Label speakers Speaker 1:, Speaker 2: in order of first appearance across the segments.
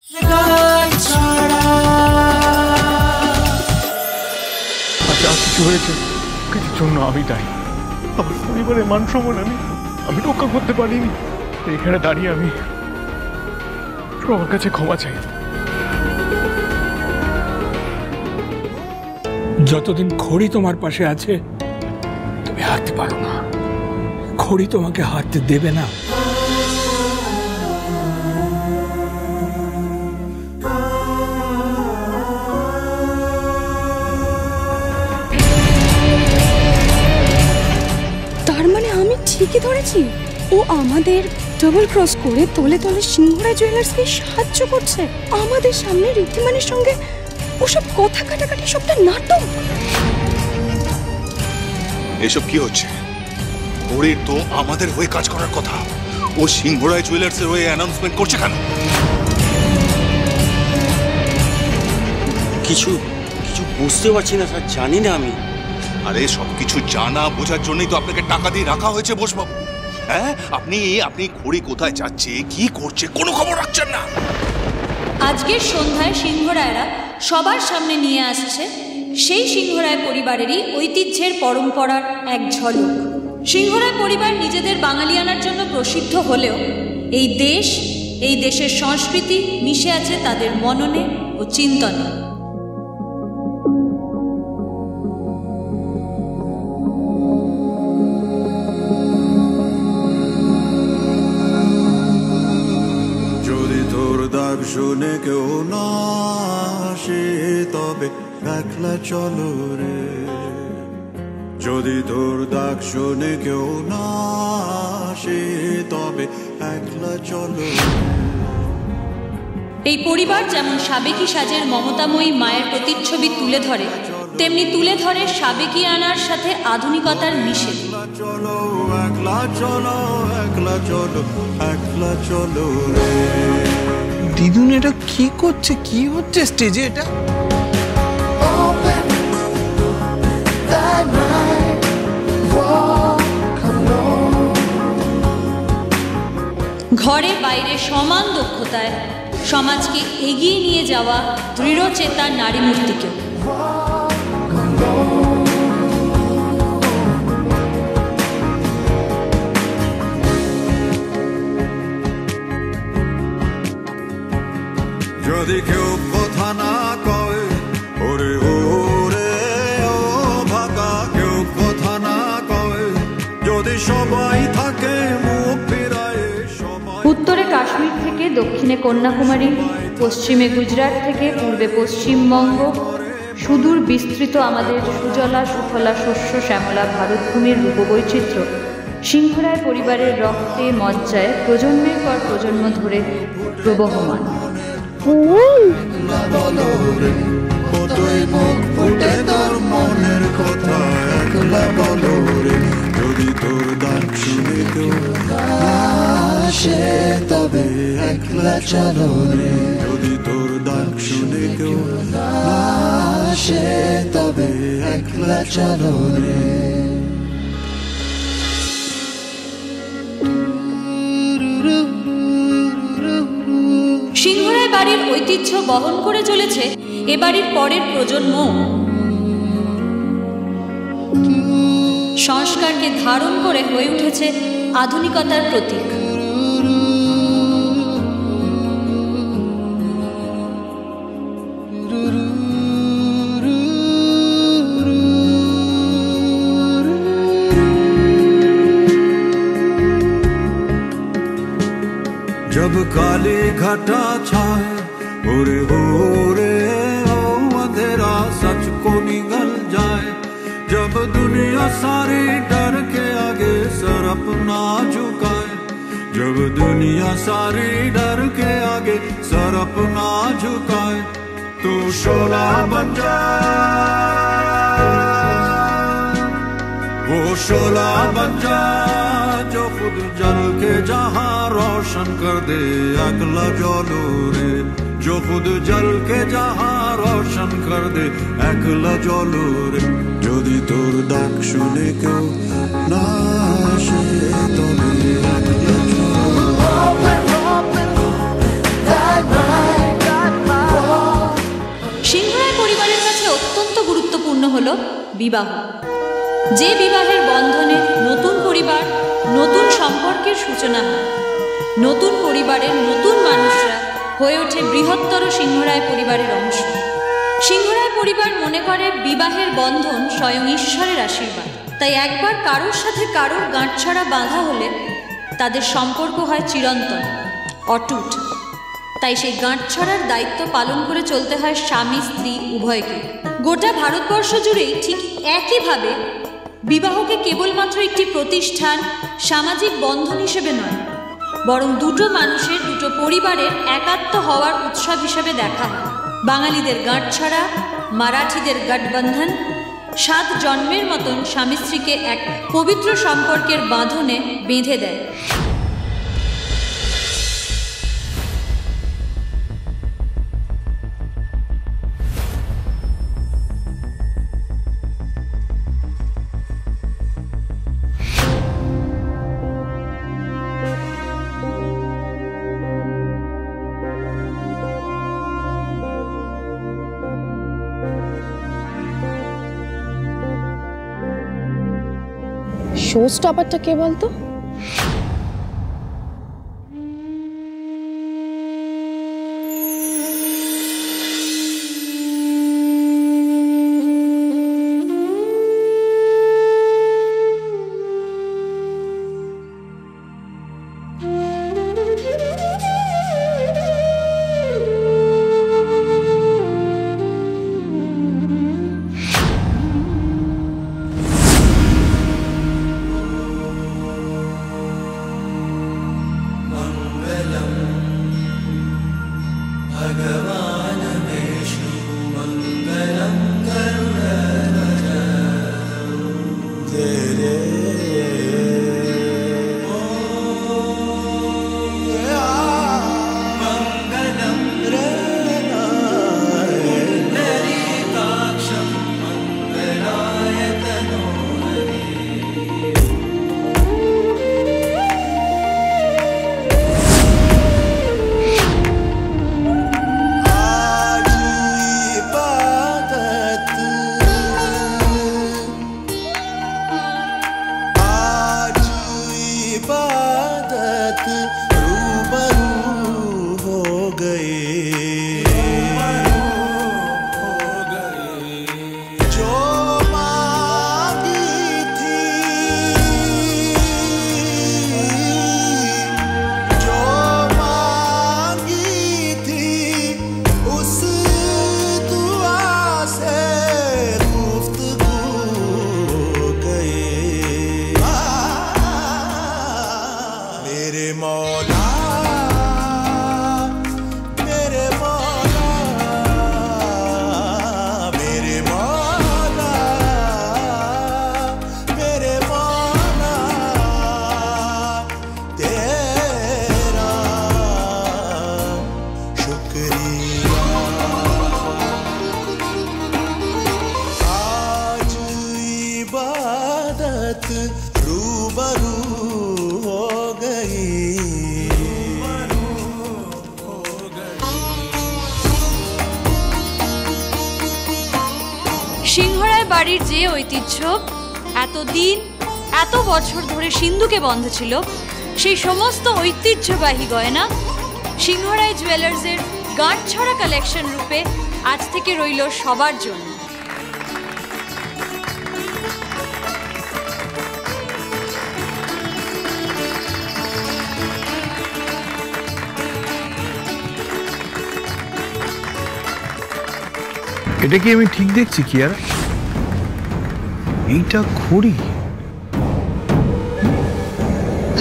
Speaker 1: আচ্ছা কিছু হয়েছে, কিছুর জন্য আমি দায়ী। আমার পরিবারের মান সম্মান আমি রক্ষা করতে পারিনি। এখানে দাঁড়িয়ে আমি সবার কাছে ক্ষমা চাই।
Speaker 2: যতদিন খড়ি তোমার পাশে আছে তুমি হারতে পারো না, খড়ি তোমাকে হারতে দেবে না।
Speaker 3: তার মানে আমি ঠিকই ধরেছি, ও আমাদের ডাবল ক্রস করে তলে তলে সিংহরায় জুয়েলার্সকে সাহায্য করছে। আমাদের সামনে ঋদ্ধিমানের সঙ্গে ওসব কথা কাটাকাটি, সবটা নাটক।
Speaker 4: এসব কি হচ্ছে? ওর তো আমাদের হয়ে কাজ করার কথা, ও সিংহরায় জুয়েলার্সের হয়ে অ্যানাউন্সমেন্ট করছে কেন?
Speaker 5: কিছু বুঝতে পারছি না স্যার, জানি না আমি।
Speaker 4: আরে সবকিছু জানা বোঝার জন্যই তো আপনাকে টাকা দিয়ে রাখা হয়েছে বোসবাবু। হ্যাঁ, আপনি খড়ি কোথায় যাচ্ছে, কি করছে, কোনো খবর রাখছেন না।
Speaker 6: আজকের সন্ধ্যায় সিংহরায়রা সবার সামনে নিয়ে আসছে সেই সিংহরায় পরিবারেরই ঐতিহ্যের পরম্পরার এক ঝলক। সিংহরায় পরিবার নিজেদের বাঙালিয়ানার জন্য প্রসিদ্ধ হলেও এই দেশের সংস্কৃতি মিশে আছে তাদের মননে ও চিন্তনে।
Speaker 7: শুনে কেউ না সে তবে একলা চলো রে, যদি তোর ডাক শুনে কেউ না সে তবে একলা চলো।
Speaker 6: এই পরিবার যেমন সাবেকি সাজের মমতাময়ী মায়ের প্রতিচ্ছবি তুলে ধরে, তেমনি তুলে ধরে সাবেকি আনার সাথে আধুনিকতার মিশে।
Speaker 7: চলো একলা চলো, একলা চলো, একলা চলো রে।
Speaker 8: দিদুন এটা কি করছে, কি হচ্ছে স্টেজে? এটা
Speaker 6: ঘরে বাইরে সমান দক্ষতায় সমাজকে এগিয়ে নিয়ে যাওয়া দৃঢ়চেতা নারী মূর্তিকে।
Speaker 7: যদি কেউ কথা না কয় ওরে ওরে ও ভাগা, কেউ কথা না কয় যদি সবাই থাকে মুখ ফিরায়।
Speaker 6: উত্তরে কাশ্মীর থেকে দক্ষিণে কন্যাকুমারী, পশ্চিমে গুজরাট থেকে পূর্বে পশ্চিমবঙ্গ, সুদূর বিস্তৃত আমাদের সুজলা সুফলা শস্য শ্যামলা ভারতভূমির রূপবৈচিত্র্য সিংহরায় পরিবারের রক্তে মজ্জায় প্রজন্মের পর প্রজন্ম ধরে প্রবহমান।
Speaker 7: মনের কথা একলা বলো রে, যদি তোর ডাক শুনে কেউ আসে তবে একলা চলো রে, যদি তোর ডাক শুনে কেউ আসে তবে একলা চলো রে।
Speaker 6: সিংহরায় বাড়ির ঐতিহ্য বহন করে চলেছে এ বাড়ির পরের প্রজন্ম। সংস্কারকে ধারণ করে হয়ে উঠেছে আধুনিকতার প্রতীক।
Speaker 7: जब काली घटा छाए ओरे ओरे ओ अंधेरा सच को निगल जाए, जब दुनिया सारी डर के आगे सर अपना झुकाए, जब दुनिया सारी डर के आगे सर अपना झुकाए, तो शोला बन जाए, वो शोला बन जाए जो खुद जल के जहां रोशन कर दे अगला जलो रे, जो खुद जल के जहां रोशन कर दे अगला जलो रे, যদি তোর ডাক শুনে কেউ না আসে তবে একলা চলো।
Speaker 6: বিবাহ, যে বিবাহের বন্ধনে নতুন পরিবার, নতুন সম্পর্কের সূচনা হয়। নতুন পরিবারের নতুন মানুষরা হয়ে ওঠে বৃহত্তর সিংহরায় পরিবারের অংশ। সিংহরায় পরিবার মনে করে বিবাহের বন্ধন স্বয়ং ঈশ্বরের আশীর্বাদ, তাই একবার কারোর সাথে কারোর গাঁটছড়া বাঁধা হলে তাদের সম্পর্ক হয় চিরন্তন, অটুট। তাই সেই গাঁটছড়ার দায়িত্ব পালন করে চলতে হয় স্বামী স্ত্রী উভয়কে। গোটা ভারতবর্ষ জুড়েই ঠিক একইভাবে বিবাহকে কেবলমাত্র একটি প্রতিষ্ঠান, সামাজিক বন্ধন হিসেবে নয়, বরং দুটো মানুষের, দুটো পরিবারের একাত্ম হওয়ার উৎসব হিসেবে দেখা হয়। বাঙালিদের গাঁটছড়া, মারাঠিদের গঠবন্ধন 7 জন্মের মতন স্বামী স্ত্রীকে এক পবিত্র সম্পর্কের বাঁধনে বেঁধে দেয়।
Speaker 3: শো স্টপারটা কে বলতো?
Speaker 6: সিংহরায় বাড়ির যে ঐতিহ্য এতদিন, এত বছর ধরে সিন্ধুকে বন্ধ ছিল, সেই সমস্ত ঐতিহ্যবাহী গয়না সিংহরায় জুয়েলার্সের গাঁটছড়া কালেকশন রূপে আজ থেকে রইল সবার জন্য।
Speaker 8: এটা কি আমি ঠিক দেখছি কি? আর এইটা ঘড়ি?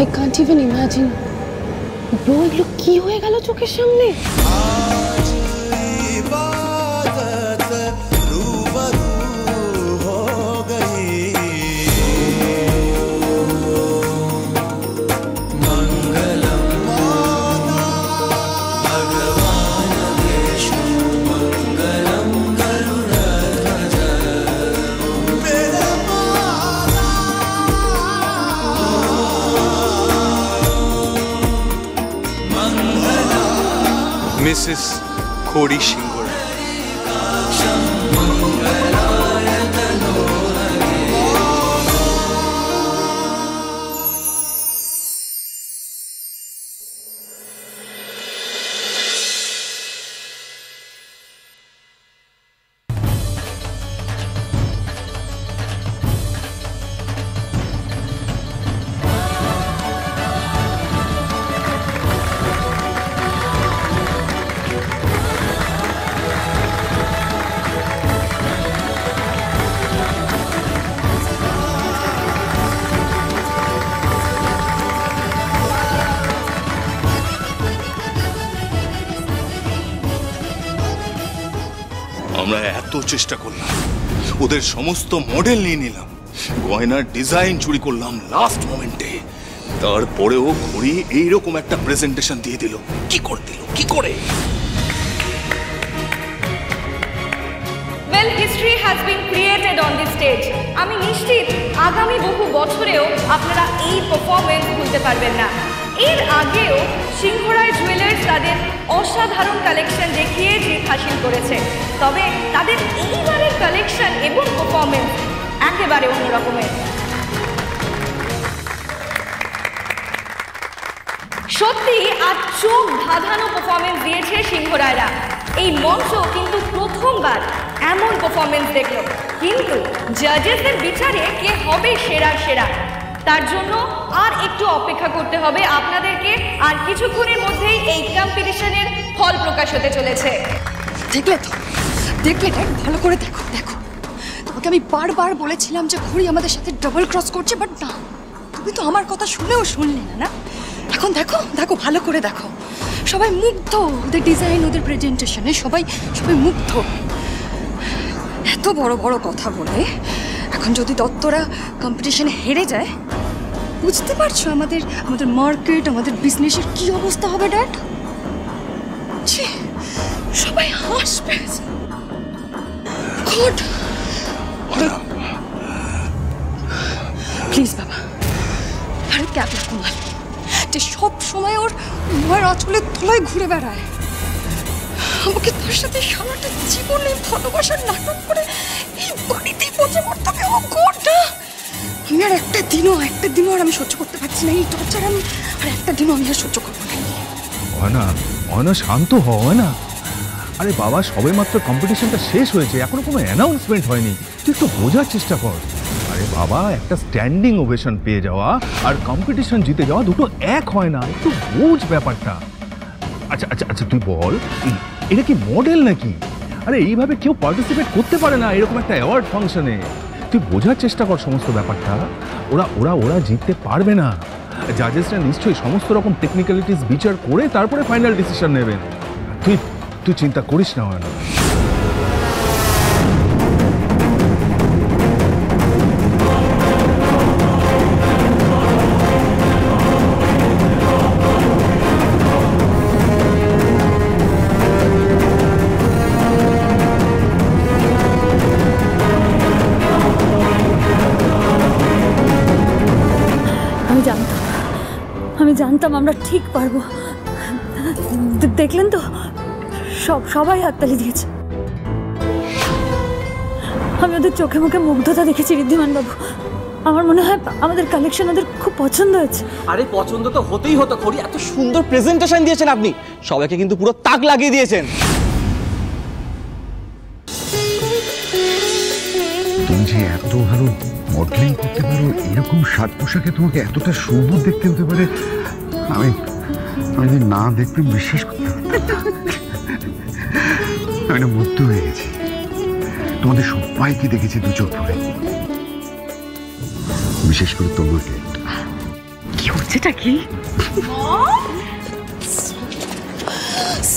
Speaker 3: I can't even imagine. Bro, এগুলো কি হয়ে গেল চোখের সামনে?
Speaker 9: মিসেস খড়ি সিংহরায়।
Speaker 4: আমরা এত চেষ্টা করলাম, ওদের সমস্ত মডেল নিয়ে নিলাম, গয়নার ডিজাইন চুরি করলাম লাস্ট মোমেন্টে, তারপরেও ঘড়ি এইরকম একটা প্রেজেন্টেশন দিয়ে দিল। কি করে দিল, কি করে?
Speaker 9: Well, history has been created on this stage. আমি নিশ্চিত আগামী বহু বছরেও আপনারা এই পারফরমেন্স ভুলতে পারবেন না। এর আগেও সিংহরায় জুয়েলার্স তাদের অসাধারণ কালেকশন দেখিয়ে জিত হাসিল করেছে, তবে তাদের এইবারের কালেকশন এবং পারফরমেন্স একেবারে অন্যরকমের। সত্যি আজ চোখ ধাঁধানো পারফরমেন্স দিয়েছে সিংহরায়রা। এই মঞ্চ কিন্তু প্রথমবার এমন পারফরমেন্স দেখল, কিন্তু জাজেসদের বিচারে কে হবে সেরার সেরা তার জন্য আর একটু অপেক্ষা করতে হবে আপনাদেরকে। আর কিছুক্ষণের মধ্যেই এই কম্পিটিশনের ফল প্রকাশ হতে চলেছে।
Speaker 3: দেখলে তো, দেখলে ড্যাড, ভালো করে দেখো দেখো। তোমাকে আমি বারবার বলেছিলাম যে ঘড়ি আমাদের সাথে ডাবল ক্রস করছে, বাট না, তুমি তো আমার কথা শুনেও শুনলে না, না? এখন দেখো দেখো, ভালো করে দেখো, সবাই মুগ্ধ, ওদের ডিজাইন, ওদের প্রেজেন্টেশনে সবাই সবাই মুগ্ধ। এত বড় বড় কথা বলে এখন যদি দত্তরা কম্পিটিশনে হেরে যায়, বুঝতে পারছো আমাদের আমাদের মার্কেট, আমাদের বিজনেসের কি অবস্থা হবে ড্যাড? সবাই হাসবে। গড, প্লিজ বাবা, আরে ক্যাপ্টেন কুমার যে সব সময় ওর মায়ের আঁচলের তলায় ঘুরে বেড়ায়, আমাকে তার সাথে সারাটা জীবনে ভালোবাসার নাটক করে এই বাড়িতেই পচে মরতে হবে। ও গড, আমি আর একটা দিনও আর আমি সহ্য করতে পারছি না এই টর্চার। আমি আর একটা দিনও আমি আর সহ্য করবো না।
Speaker 10: অয়না শান্ত হও। অয়না, আরে বাবা, সবে মাত্র কম্পিটিশনটা শেষ হয়েছে, এখনো কোনো অ্যানাউন্সমেন্ট হয়নি, তুই একটু বোঝার চেষ্টা কর। আরে বাবা, একটা স্ট্যান্ডিং ওভেশন পেয়ে যাওয়া আর কম্পিটিশন জিতে যাওয়া দুটো এক হয় না, একটু বোঝ ব্যাপারটা। আচ্ছা আচ্ছা আচ্ছা, তুই বল, এটা কি মডেল নাকি? আরে এইভাবে কেউ পার্টিসিপেট করতে পারে না এরকম একটা অ্যাওয়ার্ড ফাংশনে। তুই বোঝার চেষ্টা কর সমস্ত ব্যাপারটা। ওরা ওরা ওরা জিততে পারবে না। জাজেসরা নিশ্চয়ই সমস্ত রকম টেকনিক্যালিটিস বিচার করে তারপরে ফাইনাল ডিসিশন নেবেন। তুই চিন্তা করিস না। হয় না,
Speaker 6: আমি জানতাম আমরা ঠিক পারবো। দেখলেন তো, সবাই হাততালি দিয়েছে। আমি ওদের চোখে মুখে মুগ্ধতা দেখেছি ঋদ্ধিমান বাবু। আমার মনে হয় আমাদের কালেকশন ওদের খুব পছন্দ হয়েছে।
Speaker 11: আরে পছন্দ তো হতেই হতো খড়ি, এত সুন্দর প্রেজেন্টেশন দিয়েছেন আপনি, সবাইকে কিন্তু পুরো তাক লাগিয়ে দিয়েছেন।
Speaker 12: তুমি যে এত ভালো মডেলিং করতে পারো, এরকম সাজ পোশাকে তোমাকে এতটা সুন্দর দেখতে হতে পারে, আমি যদি না দেখতে বিশ্বাস করতে আমি না মুগ্ধ হয়ে গেছি। তোমাদের সবাইকে দেখেছি দু চোখ ভরে, বিশেষ করে তোমাকে।
Speaker 3: কি হচ্ছেটা কি?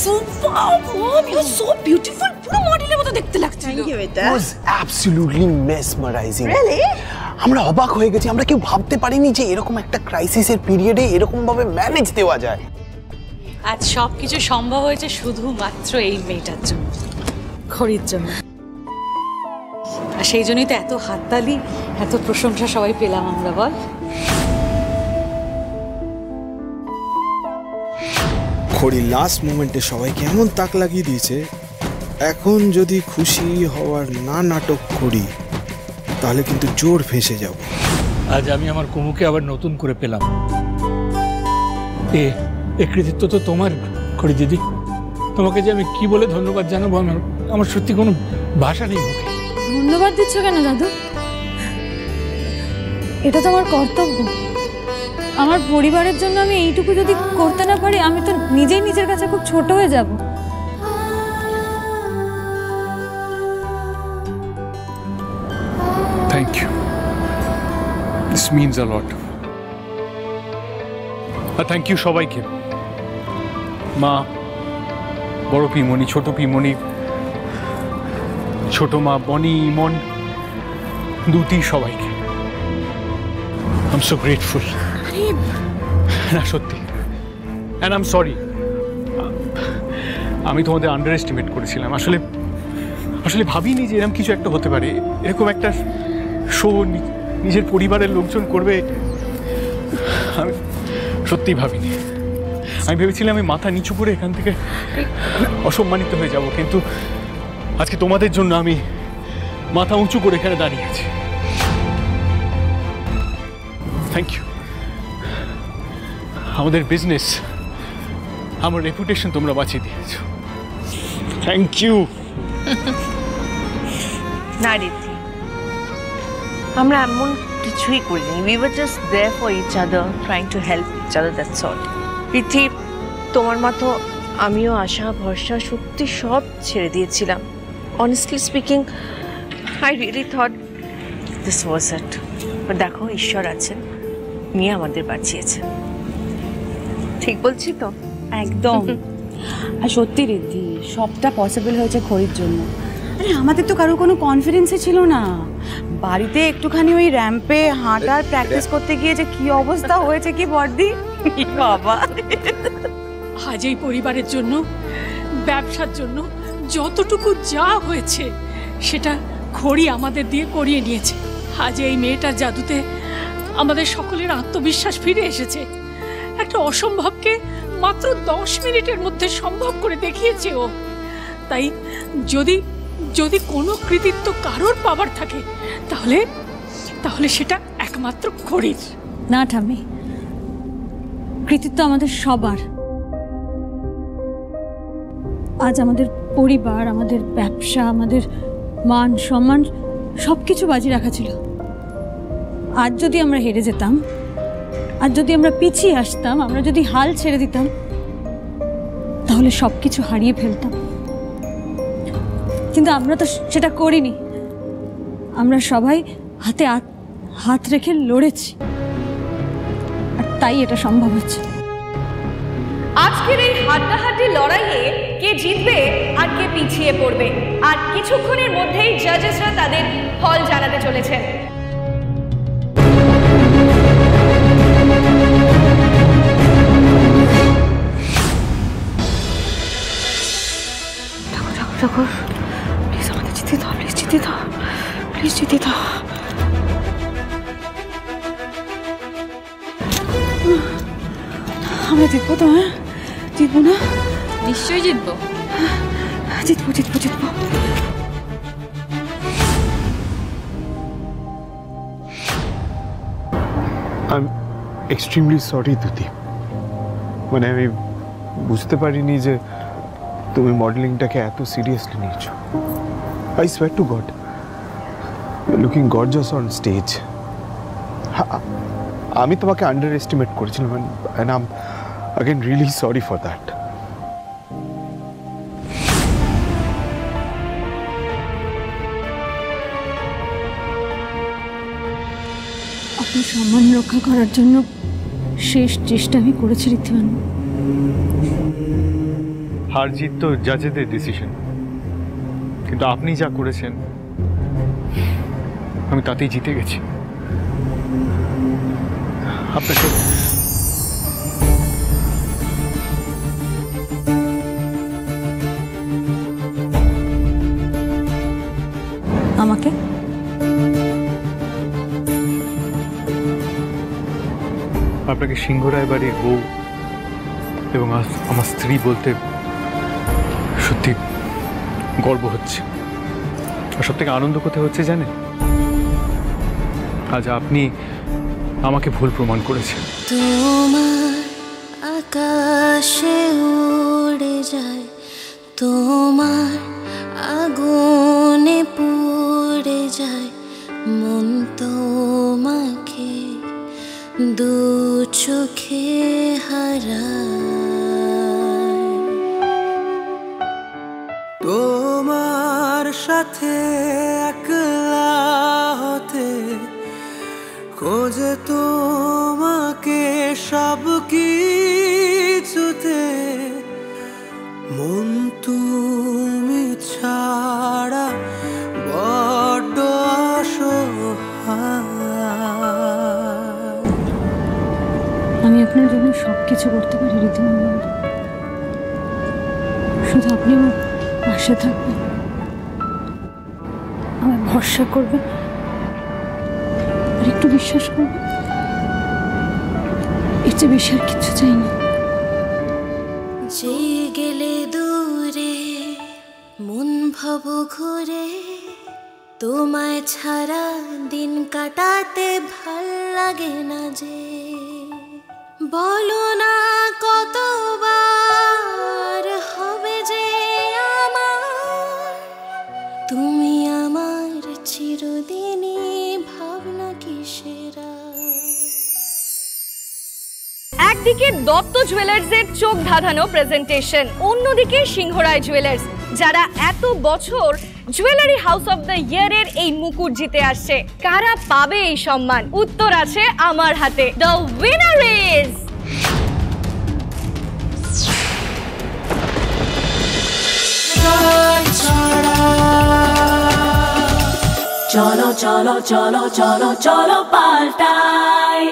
Speaker 3: Super mom, you are so beautiful, পুরো মডেলের মতো দেখতে লাগছিল।
Speaker 8: থ্যাংক ইউ বেটা। It was absolutely mesmerising. Really? আমরা অবাক হয়ে গেছি, আমরা কেউ ভাবতে পারিনি যে এরকম একটা ক্রাইসিসের পিরিয়ডে এরকম ভাবে ম্যানেজ দেওয়া যায়।
Speaker 13: আজ সবকিছু সম্ভব হয়েছে শুধুমাত্র এই মেয়েটার জন্য, ঘড়ির জন্য। আর সেই জন্যই তো এত হাততালি, এত প্রশংসা সবাই পেলাম আমরা। বল,
Speaker 14: ঘড়ি লাস্ট মোমেন্টে সবাইকে এমন তাক লাগিয়ে দিয়েছে, এখন যদি খুশি হওয়ার না নাটক করি তাহলে কিন্তু জোর ফেঁসে যাব।
Speaker 2: আজ আমি আমার কুমুকে আবার নতুন করে পেলাম। এ কৃতিত্ব তো তোমার খড়ি দিদি। তোমাকে যে আমি কি বলে ধন্যবাদ জানাবো, আমার সত্যি কোনো ভাষা নেই মুখে।
Speaker 6: ধন্যবাদ দিচ্ছ কেন দাদু? এটা তো আমার কর্তব্য। আমার পরিবারের জন্য আমি এইটুকু যদি করতে না পারি, আমি তো নিজেই নিজের কাছে খুব ছোট হয়ে যাব।
Speaker 1: Thank you, this means a lot. আর থ্যাংক ইউ সবাইকে, মা, বড় পিমনি, ছোট পিমনি, ছোট মা, বনি, ইমন, দুটি, সবাইকে। I am so grateful. না সত্যি, অ্যান্ড আই এম সরি। আমি তোমাদের আন্ডার এস্টিমেট করেছিলাম। আসলে আসলে ভাবিনি যে এরকম কিছু একটা হতে পারে। এরকম একটা শো নিজের পরিবারের লোকজন করবে আমি সত্যিই ভাবিনি। আমি ভেবেছিলাম আমি মাথা নিচু করে এখান থেকে অসম্মানিত হয়ে যাব, কিন্তু আজকে তোমাদের জন্য আমি মাথা উঁচু করে এখানে দাঁড়িয়ে আছি। Thank you. আমাদের বিজনেস, আমার রেপুটেশন তোমরা বাঁচিয়ে দিয়েছ। Thank you.
Speaker 15: না রীতি, আমরা এমন কিছুই করিনি। We were just there for each other, trying to help each other, that's all. Riti, তোমার মতো আমিও আশা ভরসা সত্যি সব ছেড়ে দিয়েছিলাম। Honestly speaking, I really thought this was it. But দেখো, ঈশ্বর আছেন, নিয়ে আমাদের বাঁচিয়েছেন। ঠিক বলছি তো?
Speaker 3: একদম। আর সত্যি রিদ্ধি, সবটা পসিবল হয়েছে খড়ির জন্য। আরে আমাদের তো কারো কোনো কনফিডেন্সই ছিল না। বাড়িতে একটুখানি ওই র্যাম্পে হাঁটার প্র্যাকটিস করতে গিয়ে যে কি অবস্থা হয়েছে কি বর্দি বাবা।
Speaker 2: আজ এই পরিবারের জন্য, ব্যবসার জন্য যতটুকু যা হয়েছে সেটা খড়ি আমাদের দিয়ে করিয়ে নিয়েছে। আজ এই মেয়েটার জাদুতে আমাদের সকলের আত্মবিশ্বাস ফিরে এসেছে। একটা অসম্ভবকে মাত্র 10 মিনিটের মধ্যে সম্ভব করে দেখিয়েছে ও। তাই যদি যদি কোনো কৃতিত্ব কারোর পাবার থাকে তাহলে তাহলে সেটা একমাত্র খড়ির।
Speaker 6: না ঠাম্মি, কৃতিত্ব আমাদের সবার। আজ আমাদের পরিবার, আমাদের ব্যবসা, আমাদের মান সম্মান সব কিছু বাজি রাখা ছিল। আজ যদি আমরা হেরে যেতাম, আর যদি আমরা পিছিয়ে আসতাম, আমরা যদি হাল ছেড়ে দিতাম, তাহলে সব কিছু হারিয়ে ফেলতাম। কিন্তু আমরা তো সেটা করিনি। আমরা সবাই হাতে হাত রেখে লড়েছি, আর তাই এটা সম্ভব হচ্ছে।
Speaker 9: আজকের এই হাড্ডাহাড্ডি লড়াইয়ে কে জিতবে আর কে পিছিয়ে পড়বে, আর কিছুক্ষণের মধ্যেই জাজেসরা তাদের ফল জানাতে চলেছেন।
Speaker 3: প্লিজ আমাদের জিতে দাও, প্লিজ জিতে দাও, প্লিজ জিতে দাও। আমরা জিতবো তো? হ্যাঁ, জিতবো না?
Speaker 6: নিশ্চয়ই জিতবো।
Speaker 3: জিতবো জিতবো জিতবো।
Speaker 14: I am extremely sorry দুতি। মানে আমি বুঝতে পারিনি যে তুমি মডেলিংটাকে এত সিরিয়াসলি নিয়েছো। I swear two god, looking gorgeous on stage. আমি তোমাকে আন্ডার এস্টিমেট করেছিলাম, and I am again really sorry for that.
Speaker 6: আপনার সম্মান রক্ষা করার জন্য শেষ চেষ্টা আমি করেছি ঋদ্ধিমান।
Speaker 1: হার জিত তো জাজেদের ডিসিশন, কিন্তু আপনি যা করেছেন আমি তাতেই জিতে গেছি। আপনাকে
Speaker 6: আমাকে
Speaker 1: আপনাকে সিংহরায় বাড়ির বউ এবং আমার স্ত্রী বলতে সত্যি গর্ব হচ্ছে। আর সব থেকে আনন্দ কোথায় হচ্ছে জানেন? আজ আপনি আমাকে ভুল প্রমাণ করেছেন।
Speaker 16: তোমার আকাশে উড়ে যায়, তোমার আগুনে পুড়ে যায় মন, তোমাকে দু চোখে হারায়।
Speaker 7: তোমার সাথে একলা হতে খোঁজে তোমাকে সব কিছুতে, মন তুমি ছাড়া
Speaker 3: কিছু করতে পারি ঋদ্ধিমান বাবু, শুধু আপনি আমার পাশে থাকবেন, আমায় ভরসা করবেন আর একটু বিশ্বাস করবেন, এর চেয়ে বেশি আর কিছু চাই না।
Speaker 16: যে গেলে দূরে মন ভব ঘুরে, তোমায় ছাড়া দিন কাটাতে ভাল লাগে না যে, বলো না কতবার হবে যে আমার, তুমি আমার চিরদিনই ভাবনা কিসেরা।
Speaker 9: একদিকে দত্ত জুয়েলার্সের চোখ ধাঁধানো প্রেজেন্টেশন, অন্যদিকে সিংহরায় জুয়েলার্স, যারা এত বছর জুয়েলারি হাউস অফ দ্য ইয়ারের এই মুকুট জিতে আসছে। কারা পাবে এই সম্মান? উত্তর আছে আমার হাতে। দ্য উইনার ইজ
Speaker 16: চলো চলো চলো চলো চলো পাল্টাই।